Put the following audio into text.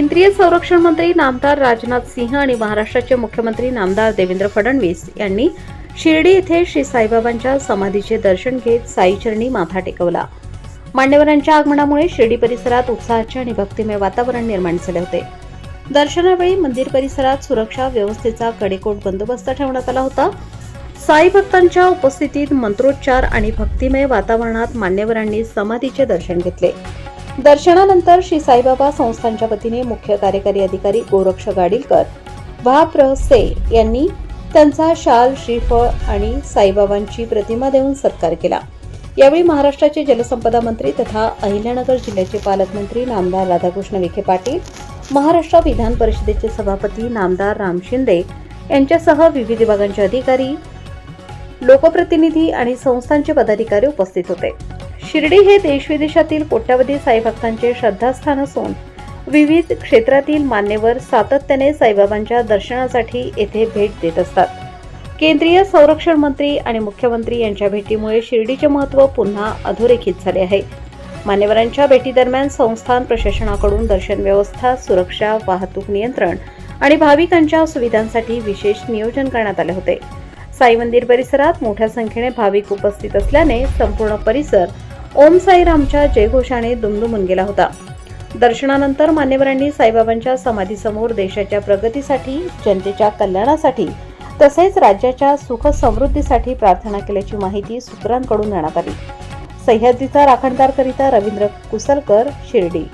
केंद्रीय संरक्षण मंत्री नामदार राजनाथ सिंह आणि महाराष्ट्राचे मुख्यमंत्री नामदार देवेंद्र फडणवीस यांनी शिर्डी येथे श्री साईबाबांच्या समाधीचे दर्शन घेत साईचरणी माथा टेकवला। मान्यवरांच्या आगमनामुळे शिर्डी परिसरात उत्साहाचे आणि भक्तिमय वातावरण निर्माण झाले होते। दर्शनावेळी मंदिर परिसरात सुरक्षा व्यवस्थेचा कडेकोट बंदोबस्त ठेवण्यात आला होता। साई भक्तांच्या उपस्थितीत मंत्रोच्चार आणि भक्तिमय वातावरणात मान्यवरांनी समाधीचे दर्शन घेतले। दर्शनानंतर श्री साईबाबा संस्थानच्या वतीने मुख्य कार्यकारी अधिकारी गोरक्ष गाडीलकर भाप्रसे यांनी त्यांचा शाल, श्रीफळ आणि साईबाबांची प्रतिमा देऊन सत्कार केला। यावेळी महाराष्ट्राचे जलसंपदा मंत्री तथा अहिल्यानगर जिल्ह्याचे पालकमंत्री नामदार राधाकृष्ण विखे पाटील, महाराष्ट्र विधान परिषदेचे सभापती नामदार राम शिंदे यांच्यासह विविध विभागांचे अधिकारी, लोकप्रतिनिधी आणि संस्थांचे पदाधिकारी उपस्थित होते। शिर्डी हे देशविदेशातील कोट्यावधी साई भक्तांचे श्रद्धास्थान असून विविध क्षेत्रातील मान्यवर सातत्याने साईबाबांच्या दर्शनासाठी येथे भेट देत असतात। केंद्रीय संरक्षण मंत्री आणि मुख्यमंत्री यांच्या भेटीमुळे शिर्डीचे महत्त्व पुन्हा अधोरेखित झाले आहे। मान्यवरांच्या भेटीदरम्यान संस्थान प्रशासनाकडून दर्शन व्यवस्था, सुरक्षा, वाहतूक नियंत्रण आणि भाविकांच्या सुविधांसाठी विशेष नियोजन करण्यात आले होते। साई मंदिर परिसरात मोठ्या संख्येने भाविक उपस्थित असल्याने संपूर्ण परिसर ओम साईरामच्या जयघोषाने दुमदुमून गेला होता। दर्शनानंतर मान्यवरांनी साईबाबांच्या समाधीसमोर देशाच्या प्रगतीसाठी, जनतेच्या कल्याणासाठी तसेच राज्याच्या सुख समृद्धीसाठी प्रार्थना केल्याची माहिती सूत्रांकडून देण्यात आली। सह्याद्रीचा राखणदार करिता रवींद्र कुसलकर, शिर्डी।